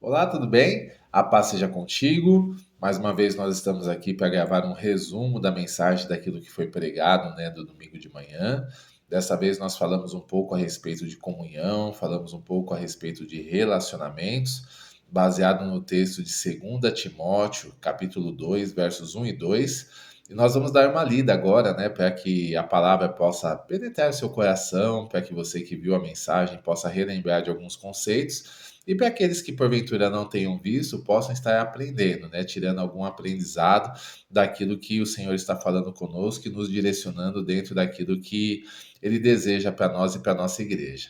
Olá, tudo bem? A paz seja contigo. Mais uma vez nós estamos aqui para gravar um resumo da mensagem daquilo que foi pregado, né, do domingo de manhã. Dessa vez nós falamos um pouco a respeito de comunhão, falamos um pouco a respeito de relacionamentos, baseado no texto de 2 Timóteo, capítulo 2, versos 1 e 2. E nós vamos dar uma lida agora, né, para que a palavra possa penetrar o seu coração, para que você que viu a mensagem possa relembrar de alguns conceitos e para aqueles que porventura não tenham visto, possam estar aprendendo, né? Tirando algum aprendizado daquilo que o Senhor está falando conosco e nos direcionando dentro daquilo que Ele deseja para nós e para a nossa igreja.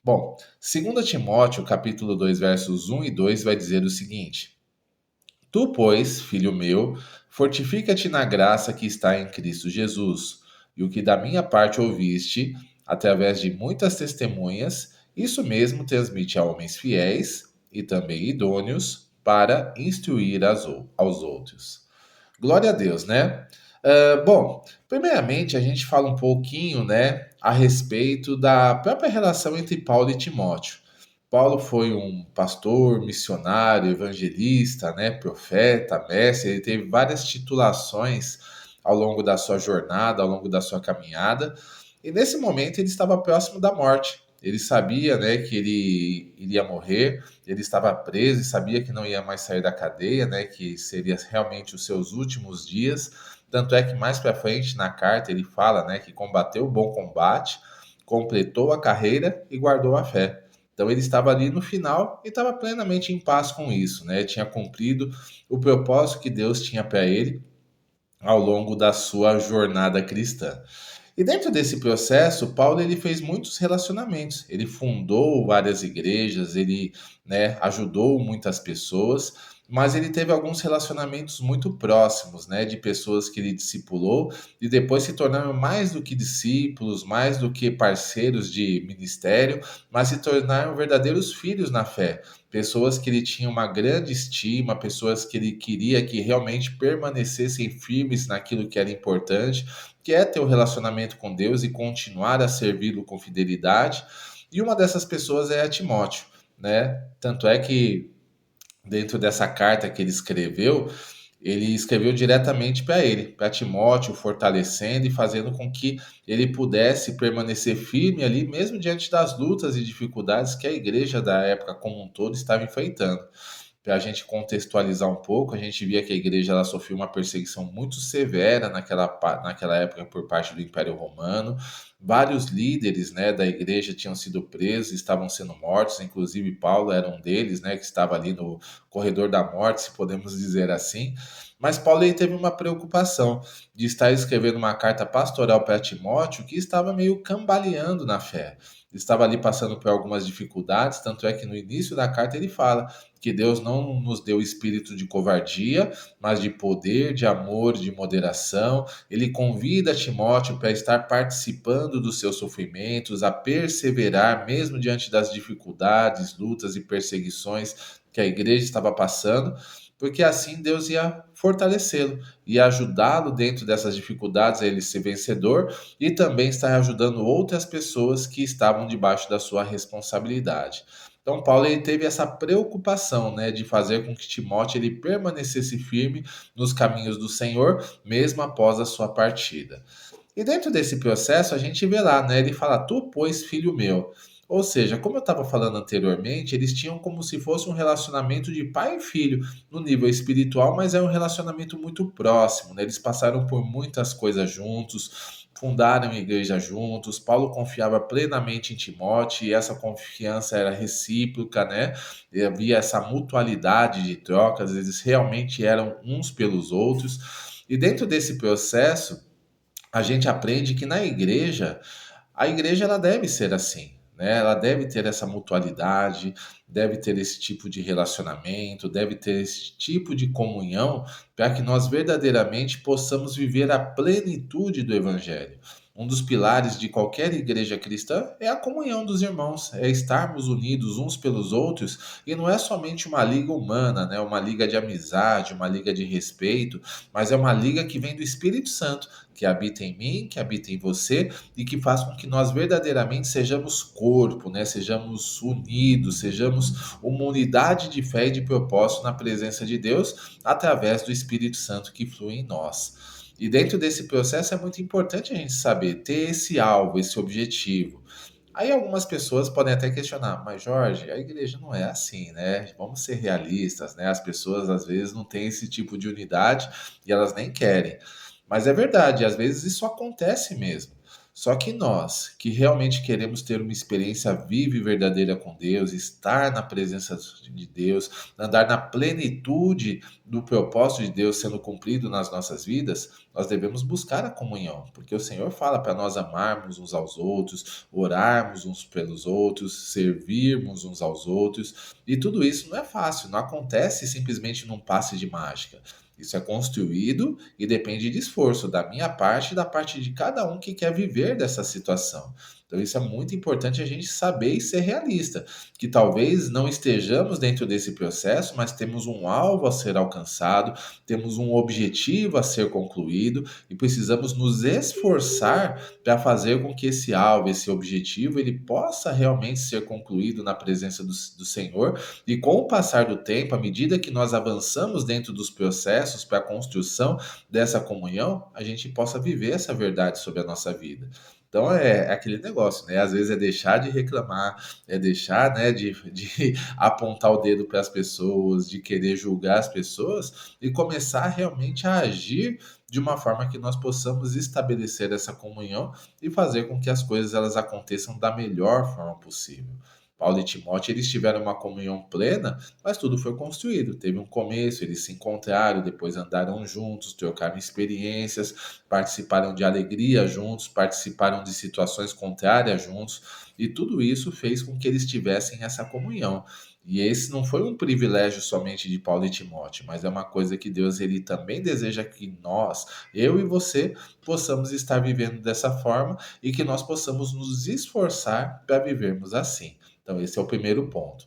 Bom, 2 Timóteo, capítulo 2, versos 1 e 2 vai dizer o seguinte: Tu, pois, filho meu, fortifica-te na graça que está em Cristo Jesus, e o que da minha parte ouviste, através de muitas testemunhas, isso mesmo transmite a homens fiéis e também idôneos para instruir aos outros. Glória a Deus, né? Bom, primeiramente a gente fala um pouquinho, né, a respeito da própria relação entre Paulo e Timóteo. Paulo foi um pastor, missionário, evangelista, né, profeta, mestre, ele teve várias titulações ao longo da sua jornada, ao longo da sua caminhada, e nesse momento ele estava próximo da morte. Ele sabia, né, que ele iria morrer, ele estava preso e sabia que não ia mais sair da cadeia, né, que seria realmente os seus últimos dias. Tanto é que mais para frente na carta ele fala, né, que combateu o bom combate, completou a carreira e guardou a fé. Então ele estava ali no final e estava plenamente em paz com isso, né? Tinha cumprido o propósito que Deus tinha para ele ao longo da sua jornada cristã. E dentro desse processo, Paulo ele fez muitos relacionamentos. Ele fundou várias igrejas, ele, né, ajudou muitas pessoas, mas ele teve alguns relacionamentos muito próximos, né, de pessoas que ele discipulou e depois se tornaram mais do que discípulos, mais do que parceiros de ministério, mas se tornaram verdadeiros filhos na fé. Pessoas que ele tinha uma grande estima, pessoas que ele queria que realmente permanecessem firmes naquilo que era importante, que é ter um relacionamento com Deus e continuar a servi-lo com fidelidade. E uma dessas pessoas é a Timóteo, né? Tanto é que dentro dessa carta que ele escreveu diretamente para ele, para Timóteo, fortalecendo e fazendo com que ele pudesse permanecer firme ali, mesmo diante das lutas e dificuldades que a igreja da época como um todo estava enfrentando. Para a gente contextualizar um pouco, a gente via que a igreja ela sofreu uma perseguição muito severa naquela época por parte do Império Romano. Vários líderes, né, da igreja tinham sido presos, estavam sendo mortos, inclusive Paulo era um deles, né, que estava ali no corredor da morte, se podemos dizer assim. Mas Paulo ele teve uma preocupação de estar escrevendo uma carta pastoral para Timóteo que estava meio cambaleando na fé. Estava ali passando por algumas dificuldades, tanto é que no início da carta ele fala que Deus não nos deu espírito de covardia, mas de poder, de amor, de moderação. Ele convida Timóteo para estar participando dos seus sofrimentos, a perseverar mesmo diante das dificuldades, lutas e perseguições que a igreja estava passando, porque assim Deus ia fortalecê-lo, ia ajudá-lo dentro dessas dificuldades a ele ser vencedor e também estar ajudando outras pessoas que estavam debaixo da sua responsabilidade. Então Paulo ele teve essa preocupação, né, de fazer com que Timóteo ele permanecesse firme nos caminhos do Senhor, mesmo após a sua partida. E dentro desse processo a gente vê lá, né, ele fala: "Tu, pois, filho meu". Ou seja, como eu estava falando anteriormente, eles tinham como se fosse um relacionamento de pai e filho no nível espiritual, mas é um relacionamento muito próximo, né? Eles passaram por muitas coisas juntos, fundaram igreja juntos. Paulo confiava plenamente em Timóteo e essa confiança era recíproca, né? E havia essa mutualidade de trocas, eles realmente eram uns pelos outros. E dentro desse processo, a gente aprende que na igreja, a igreja ela deve ser assim, né? Ela deve ter essa mutualidade, deve ter esse tipo de relacionamento, deve ter esse tipo de comunhão para que nós verdadeiramente possamos viver a plenitude do evangelho. Um dos pilares de qualquer igreja cristã é a comunhão dos irmãos, é estarmos unidos uns pelos outros, e não é somente uma liga humana, né? Uma liga de amizade, uma liga de respeito, mas é uma liga que vem do Espírito Santo, que habita em mim, que habita em você e que faz com que nós verdadeiramente sejamos corpo, né? Sejamos unidos, sejamos uma unidade de fé e de propósito na presença de Deus através do Espírito Santo que flui em nós. E dentro desse processo é muito importante a gente saber ter esse alvo, esse objetivo. Aí algumas pessoas podem até questionar, mas Jorge, a igreja não é assim, né? Vamos ser realistas, né? As pessoas às vezes não têm esse tipo de unidade e elas nem querem. Mas é verdade, às vezes isso acontece mesmo. Só que nós, que realmente queremos ter uma experiência viva e verdadeira com Deus, estar na presença de Deus, andar na plenitude do propósito de Deus sendo cumprido nas nossas vidas, nós devemos buscar a comunhão, porque o Senhor fala para nós amarmos uns aos outros, orarmos uns pelos outros, servirmos uns aos outros, e tudo isso não é fácil, não acontece simplesmente num passe de mágica. Isso é construído e depende de esforço da minha parte e da parte de cada um que quer viver dessa situação. Então, isso é muito importante a gente saber e ser realista, que talvez não estejamos dentro desse processo, mas temos um alvo a ser alcançado, temos um objetivo a ser concluído e precisamos nos esforçar para fazer com que esse alvo, esse objetivo, ele possa realmente ser concluído na presença do Senhor. E com o passar do tempo, à medida que nós avançamos dentro dos processos para a construção dessa comunhão, a gente possa viver essa verdade sobre a nossa vida. Então é aquele negócio, né? Às vezes é deixar de reclamar, é deixar, né, de apontar o dedo para as pessoas, de querer julgar as pessoas e começar realmente a agir de uma forma que nós possamos estabelecer essa comunhão e fazer com que as coisas elas aconteçam da melhor forma possível. Paulo e Timóteo, eles tiveram uma comunhão plena, mas tudo foi construído. Teve um começo, eles se encontraram, depois andaram juntos, trocaram experiências, participaram de alegria juntos, participaram de situações contrárias juntos, e tudo isso fez com que eles tivessem essa comunhão. E esse não foi um privilégio somente de Paulo e Timóteo, mas é uma coisa que Deus ele também deseja que nós, eu e você, possamos estar vivendo dessa forma e que nós possamos nos esforçar para vivermos assim. Então, esse é o primeiro ponto.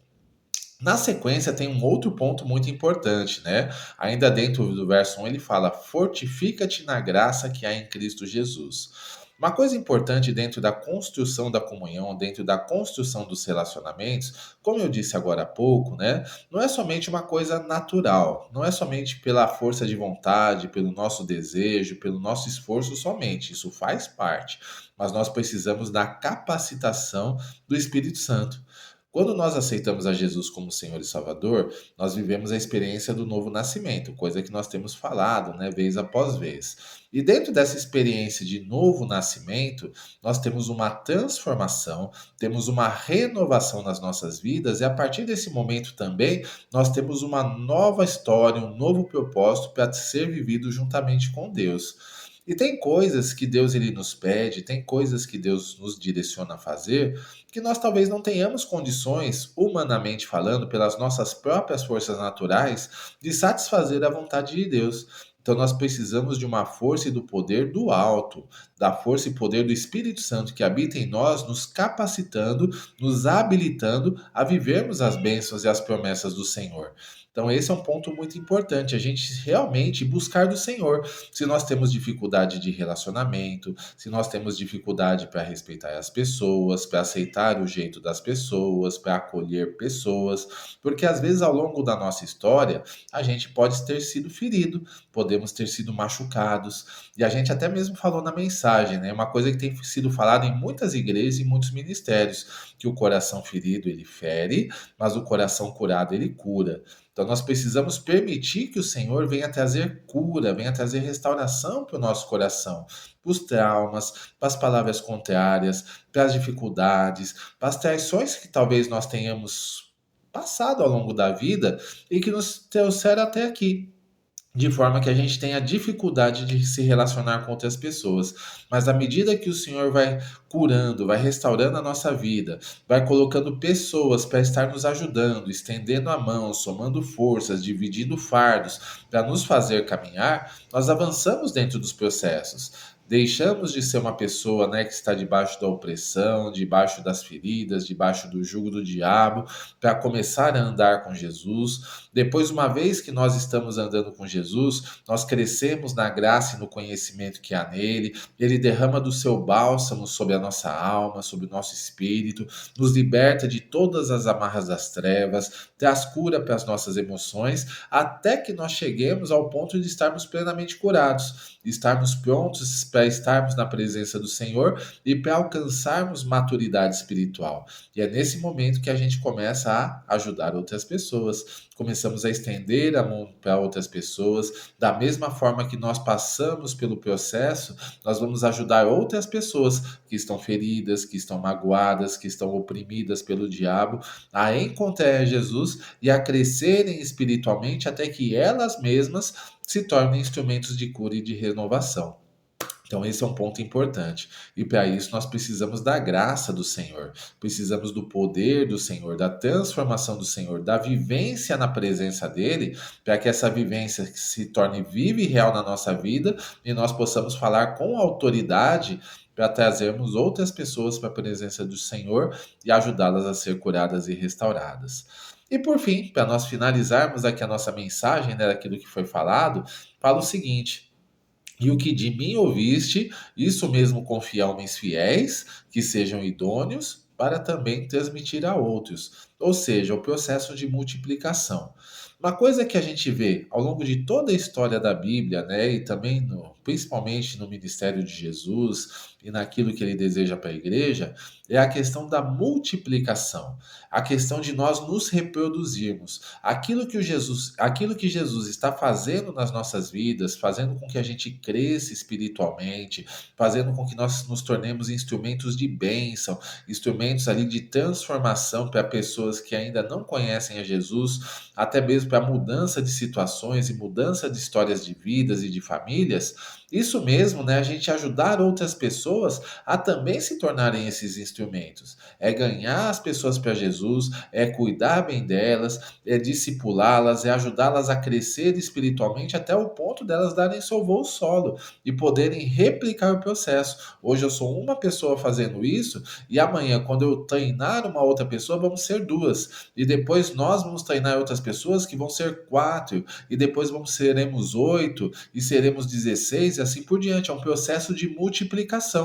Na sequência, tem um outro ponto muito importante, né? Ainda dentro do verso 1, ele fala: fortifica-te na graça que há em Cristo Jesus. Uma coisa importante dentro da construção da comunhão, dentro da construção dos relacionamentos, como eu disse agora há pouco, né? Não é somente uma coisa natural, não é somente pela força de vontade, pelo nosso desejo, pelo nosso esforço somente. Isso faz parte, mas nós precisamos da capacitação do Espírito Santo. Quando nós aceitamos a Jesus como Senhor e Salvador, nós vivemos a experiência do novo nascimento, coisa que nós temos falado, né, vez após vez. E dentro dessa experiência de novo nascimento, nós temos uma transformação, temos uma renovação nas nossas vidas, e a partir desse momento também, nós temos uma nova história, um novo propósito para ser vivido juntamente com Deus. E tem coisas que Deus ele nos pede, tem coisas que Deus nos direciona a fazer, que nós talvez não tenhamos condições, humanamente falando, pelas nossas próprias forças naturais, de satisfazer a vontade de Deus. Então nós precisamos de uma força e do poder do alto, da força e poder do Espírito Santo que habita em nós, nos capacitando, nos habilitando a vivermos as bênçãos e as promessas do Senhor. Então, esse é um ponto muito importante, a gente realmente buscar do Senhor. Se nós temos dificuldade de relacionamento, se nós temos dificuldade para respeitar as pessoas, para aceitar o jeito das pessoas, para acolher pessoas, porque às vezes ao longo da nossa história, a gente pode ter sido ferido, podemos ter sido machucados, e a gente até mesmo falou na mensagem, né? Uma coisa que tem sido falada em muitas igrejas e muitos ministérios, que o coração ferido ele fere, mas o coração curado ele cura. Então nós precisamos permitir que o Senhor venha trazer cura, venha trazer restauração para o nosso coração, para os traumas, para as palavras contrárias, para as dificuldades, para as traições que talvez nós tenhamos passado ao longo da vida e que nos trouxeram até aqui. De forma que a gente tenha dificuldade de se relacionar com outras pessoas. Mas à medida que o Senhor vai curando, vai restaurando a nossa vida, vai colocando pessoas para estar nos ajudando, estendendo a mão, somando forças, dividindo fardos, para nos fazer caminhar, nós avançamos dentro dos processos. deixamos de ser uma pessoa, né, que está debaixo da opressão, debaixo das feridas, debaixo do jugo do diabo, para começar a andar com Jesus. Depois, uma vez que nós estamos andando com Jesus, nós crescemos na graça e no conhecimento que há nele. Ele derrama do seu bálsamo sobre a nossa alma, sobre o nosso espírito, nos liberta de todas as amarras das trevas, traz cura para as nossas emoções, até que nós cheguemos ao ponto de estarmos plenamente curados, estarmos prontos para estarmos na presença do Senhor e para alcançarmos maturidade espiritual. E é nesse momento que a gente começa a ajudar outras pessoas, começamos a estender a mão para outras pessoas, da mesma forma que nós passamos pelo processo, nós vamos ajudar outras pessoas que estão feridas, que estão magoadas, que estão oprimidas pelo diabo, a encontrar Jesus e a crescerem espiritualmente até que elas mesmas se tornem instrumentos de cura e de renovação. Então, esse é um ponto importante. E para isso, nós precisamos da graça do Senhor, precisamos do poder do Senhor, da transformação do Senhor, da vivência na presença dEle, para que essa vivência se torne viva e real na nossa vida e nós possamos falar com autoridade para trazermos outras pessoas para a presença do Senhor e ajudá-las a ser curadas e restauradas. E por fim, para nós finalizarmos aqui a nossa mensagem, né, daquilo que foi falado, fala o seguinte: e o que de mim ouviste, isso mesmo confia a homens fiéis, que sejam idôneos, para também transmitir a outros. Ou seja, o processo de multiplicação. Uma coisa que a gente vê ao longo de toda a história da Bíblia, né, e também principalmente no ministério de Jesus e naquilo que ele deseja para a igreja, é a questão da multiplicação, a questão de nós nos reproduzirmos. Aquilo que Jesus está fazendo nas nossas vidas, fazendo com que a gente cresça espiritualmente, fazendo com que nós nos tornemos instrumentos de bênção, instrumentos ali de transformação para pessoas que ainda não conhecem a Jesus, até mesmo para mudança de situações e mudança de histórias de vidas e de famílias. Isso mesmo, né? A gente ajudar outras pessoas a também se tornarem esses instrumentos. É ganhar as pessoas para Jesus, é cuidar bem delas, é discipulá-las, é ajudá-las a crescer espiritualmente até o ponto delas darem seu voo solo e poderem replicar o processo. Hoje eu sou uma pessoa fazendo isso e amanhã, quando eu treinar uma outra pessoa, vamos ser duas. E depois nós vamos treinar outras pessoas que vão ser quatro. E depois seremos 8 e seremos 16 e assim por diante. É um processo de multiplicação.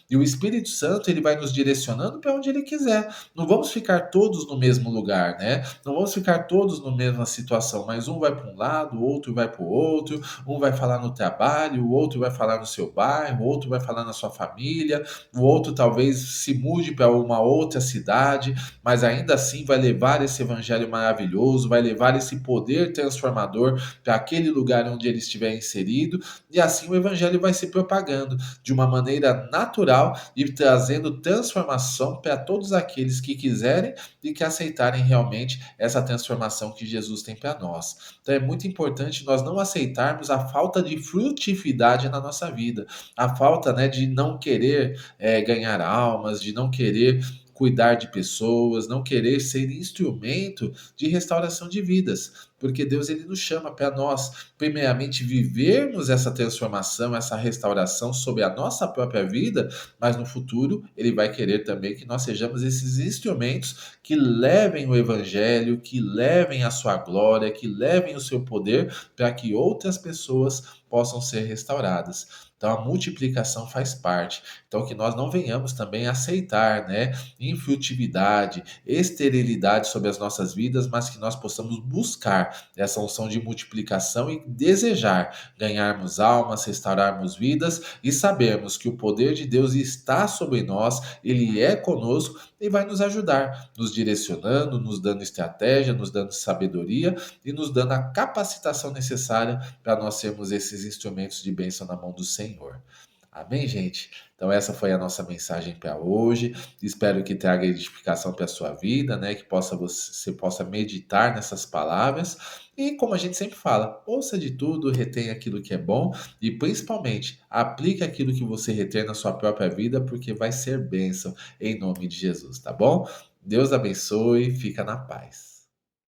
E o Espírito Santo ele vai nos direcionando para onde ele quiser. Não vamos ficar todos no mesmo lugar, né? Não vamos ficar todos na mesma situação, mas um vai para um lado, o outro vai para o outro, um vai falar no trabalho, o outro vai falar no seu bairro, o outro vai falar na sua família, o outro talvez se mude para uma outra cidade, mas ainda assim vai levar esse evangelho maravilhoso, vai levar esse poder transformador para aquele lugar onde ele estiver inserido, e assim o evangelho vai se propagando de uma maneira natural e trazendo transformação para todos aqueles que quiserem e que aceitarem realmente essa transformação que Jesus tem para nós. Então é muito importante nós não aceitarmos a falta de frutividade na nossa vida, a falta, né, de não querer ganhar almas, de não querer cuidar de pessoas, não querer ser instrumento de restauração de vidas, porque Deus ele nos chama para nós, primeiramente, vivermos essa transformação, essa restauração sobre a nossa própria vida, mas no futuro ele vai querer também que nós sejamos esses instrumentos que levem o evangelho, que levem a sua glória, que levem o seu poder para que outras pessoas possam ser restauradas. Então a multiplicação faz parte. Então que nós não venhamos também aceitar, né, infrutividade, esterilidade sobre as nossas vidas, mas que nós possamos buscar essa unção de multiplicação e desejar ganharmos almas, restaurarmos vidas e sabermos que o poder de Deus está sobre nós, ele é conosco e vai nos ajudar, nos direcionando, nos dando estratégia, nos dando sabedoria e nos dando a capacitação necessária para nós sermos esses instrumentos de bênção na mão do Senhor. Amém, gente? Então essa foi a nossa mensagem para hoje. Espero que traga edificação para a sua vida, né? Que você possa meditar nessas palavras. E como a gente sempre fala, ouça de tudo, retenha aquilo que é bom e principalmente aplique aquilo que você retém na sua própria vida, porque vai ser bênção em nome de Jesus, tá bom? Deus abençoe, fica na paz.